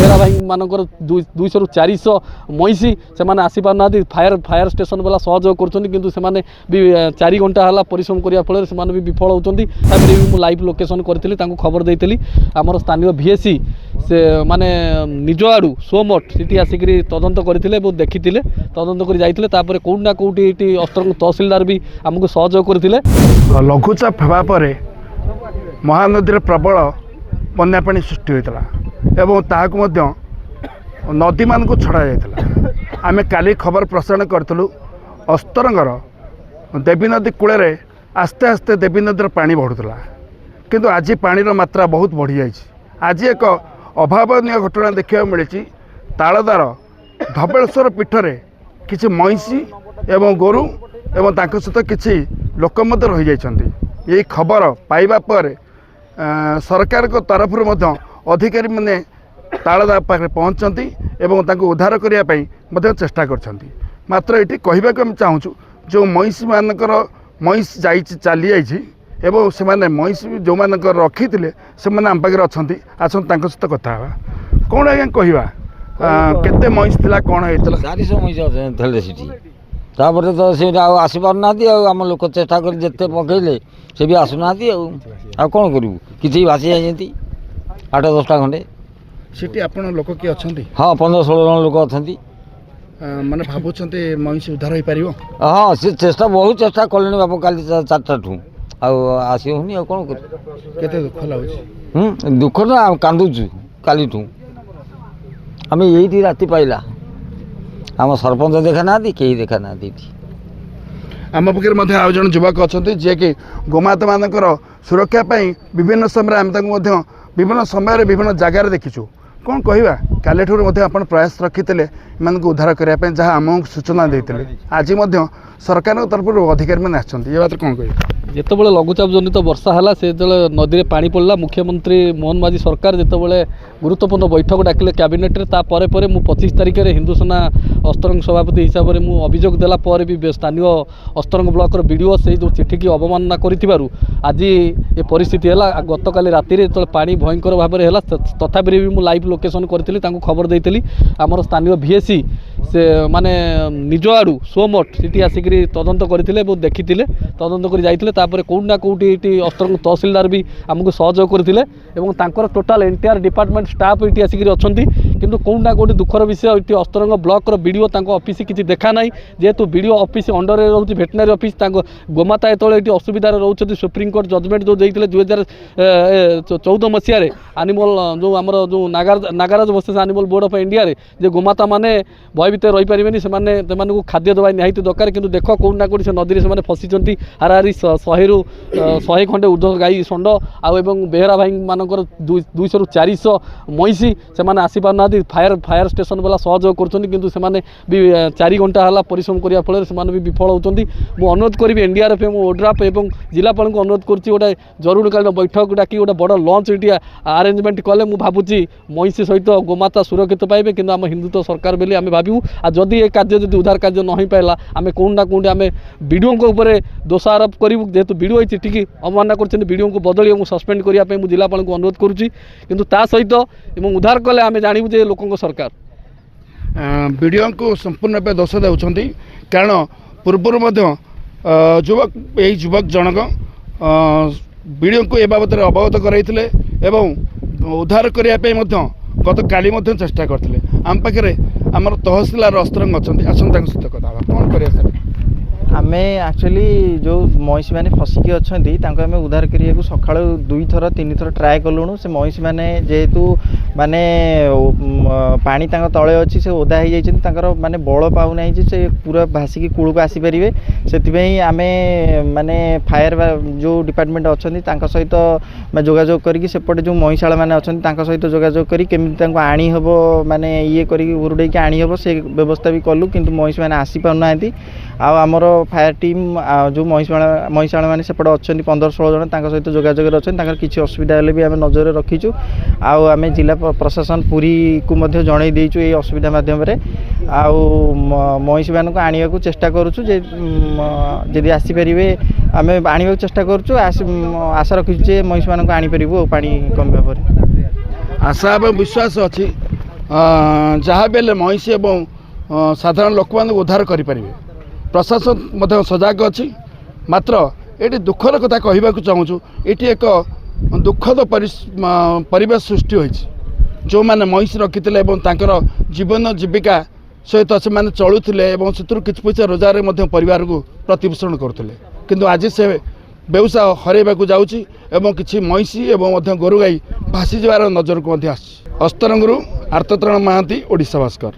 बेहरा भाई मानकर 200 ରୁ 400 मईसी से आसीपारना फायर स्टेशन वाला सहयोग कर 4 घंटा है परिश्रम करने फल से भी विफल होती लाइव लोकेशन करी खबर देती आमर स्थानीय VSC से माने निज आड़ू सोमठ से आसिक तदंत करते देखी तदंत कर जाते कौटना कौटी अस्तर तहसिलदार भी आमको सहयोग करते। लघुचाप होगापर महानदी प्रबल बन्या पानी सृष्टि होता एवं ताकू नदी मान को छड़ा जाता आम काली खबर प्रसारण करूँ अस्तरंगर देवी नदी कूल आस्ते आस्ते देवी नदी पानी बढ़ुला किंतु आज पानीर मात्रा बहुत बढ़ी जाए। आज एक अभावनीय घटना देखा मिली तालदार धबलेश्वर पीठरे किसी महिषी एवं गोरु एवं तांको सहित किसी लोक रही जाइछन्ति। यही खबर पाइबा पर सरकार को तरफ अधिकारी माने तालदार पाखे पहुँचती एवं तांको उद्धार करने चेष्टा करछन्ति। मात्र ये कहवाक आम चाहूँ जो महिषी मानकर महिष जा चली जाइए एवं से महिषी जो मान रखी से आम पाखे अच्छा सहित कथा कौन आज्ञा कहवा केते महिष थिला कौन होता 400 महिष थे तापर तो सी आसी पारना आम लोक चेष्टा कर जिते पकड़े से भी आसुना कौन करूँ कि भासी जाती 8-10टा खंडे सीटी आपण लोक किए अच्छा हाँ 15-16 जन लोक अच्छा मैंने भावुं महिष उद्धार हो पार हाँ सी चेष्टा बहुत चेष्टा कले बाप काली 4टा ठूँ आसी होनी कौन कर दुख लगे दुख ना कांदुचु काली ठूँ आम यही राति पाइला आम सरपंच देखा ना कहीं देखा ना आम पाखे आउ जन युवक अच्छा जी कि गोमाता मानकर सुरक्षा विभिन्न समय आम विभिन्न समय विभिन्न जगार देखीचु कौन कहवा काली आप प्रयास रखी मान उद्धार करने जहाँ आम सूचना देते आज सरकार तरफ अधिकारी मैंने आसछन्ति। ये बात कौन कह जितेबाला लघुचाप जनित वर्षा है से नदी में पानी पड़ला मुख्यमंत्री मोहन माझी सरकार जितेबाला गुरुत्वपूर्ण बैठक डाकिले कैबिनेट रे तापर पर मु 25 तारिख में हिंदू सेना अस्तरंग सभापति हिसाब से मु अभियोग देला पर भी स्थानीय अस्तरंग ब्लॉक वीडियो से जो चिठी की अवमानना करिथिबारु आज ये परिस्थिति है। गतकाली राति जो पानी भयंकर भाव में है तथापि भी मु लाइव लोकेशन करी खबर देती आमर स्थानीय VSC से माने निज आड़ू सोमठ से आसिक तदंत करते देखी तदंत कर जाते कौटना कौटी अस्तर तहसिलदार भी आमको सहयोग करते टोटाल एंटायर डिपार्टमेंट स्टाफ ये आसिक अच्छा किंतु कौटना कौटी दुखर विषय ये अस्तरंग ब्लॉक वीडियो ऑफिस किसी देखा ना जेहेतु वीडियो ऑफिस अंडर रोचे भेटनारी ऑफिस गोमाता जो ये असुविधा रोचे सुप्रीम कोर्ट जजमेंट जो देते 2014 मसीह आनिमल जो आमर जो Nagaraj versus animal board of India रे जे गोमाता माने भयभीत रही पारे से खाद्य दवा निहाती दरकार किंतु देख कौटना कौटी से नदी में फसीचंती हाराहारी 100 खंडे ऊर्ध्व गाई षंड आउ बेहरा भाई मानकर 200 ରୁ 400 मईसी से आसीपारना फायर स्टेशन वाला सहयोग कर 4 घंटा है परिश्रम करने फल से भी विफल होती। मुझे अनुरोध करी NDRF ओड्राफ और जिलापाल को अनुरोध कर गोटे जरूरीकालीन बैठक डाकी गोटे बड़ लंच ये आरेंजमेंट कले मुझे भावुची महिषी सहित गोमाता सुरक्षित पाइबे कि आम हिंदुत्व सरकार बोली आम भावू आदि ये कार्य जब उद्धार कार्य न हो पाला आम कौटना कौटी आम वीडियो ऊपर दोष आरोप करूँ जेहेतु वीडियो ये चिठी अवमानना कर को बदल सस्पेंड करने मुझे जिलापाल को अनुरोध करुँची किंतु ता सहित उद्धार कले आम जानू जे लोक सरकार वीडियो को संपूर्ण भाव दोष देउछन्ति कारण पूर्वर युवक यही युवक जनक वीडियो को ए बाबद अवगत कराइथिले एवं उद्धार करने गत काली चेष्टा करते आम पाखे आमर तहसिलदार अस्तरंग अच्छा सहित कथा कौन कर आमे एक्चुअली जो महिषी मैंने फसिकी अच्छा आम उद्धार करने को सका 2 थर 3 थर ट्राए कलुणु से महिषी मैंने जेहेतु माने पानी तले अच्छी से ओदा हो जाती माने बल पाऊना से पूरा भासिकी कूल को आसीपर से आम माने फायर जो डिपार्टमेंट अच्छा सहित जोगाजोग करके सेपटे जो महिषाला मैंने अच्छा सहित जोगाजोग करमी आनी हम माने ये करके की आनी हम से व्यवस्था भी कलु किंतु महिषी मैंने आसी पारना आमर फायर टीम जो महिषाला मैंने सेपटे अच्छा 15-16 जन सहित जोगाजोग अच्छा किसी असुविधा भी आम नजर रखीचु आम जिला प्रशासन पूरी को जन देचु ये असुविधा मध्यम महिषी मान आने को चेष्टा करुचु जदि आसीपर आम आने चेष्टा करुचु आशा रखीचु महिषी मान आनीपर पा कम भाव आशा एवं विश्वास अच्छी ଯାହା ବି ହେଲେ ମଇଁଷି ଏବଂ ସାଧାରଣ ଲୋକମାନଙ୍କୁ ଉଦ୍ଧାର କରିପାରିବେ। ପ୍ରଶାସନ ମଧ୍ୟ ସଜାଗ ଅଛି। ମାତ୍ର ଏଠି ଦୁଃଖର କଥା କହିବାକୁ ଚାହୁଁଛୁ, ଏଠି ଏକ ଦୁଃଖଦ ପରିବେଶ ସୃଷ୍ଟି ହୋଇଛି। ଯେଉଁମାନେ ମଇଁଷି ରଖିଥିଲେ ଏବଂ ତାଙ୍କର ଜୀବନ ଜୀବିକା ସହିତ ସେମାନେ ଚଳୁଥିଲେ ଏବଂ ସେଥିରୁ କିଛି ପଇସା ରୋଜଗାରରେ ମଧ୍ୟ ପରିବାରକୁ ପ୍ରତିପୋଷଣ କରୁଥିଲେ, କିନ୍ତୁ ଆଜି ସେ ବ୍ୟବସାୟ ହରାଇବାକୁ ଯାଉଛି ଏବଂ କିଛି ମଇଁଷି ଏବଂ ମଧ୍ୟ ଗୋରୁ ଗାଈ ଭାସିଯିବାର ନଜରକୁ ମଧ୍ୟ ଆସିଛି। ଅସ୍ତରଙ୍ଗରୁ ଆର୍ତ୍ତତ୍ରାଣ ମହାନ୍ତି, ଓଡ଼ିଶା ଭାସ୍କର।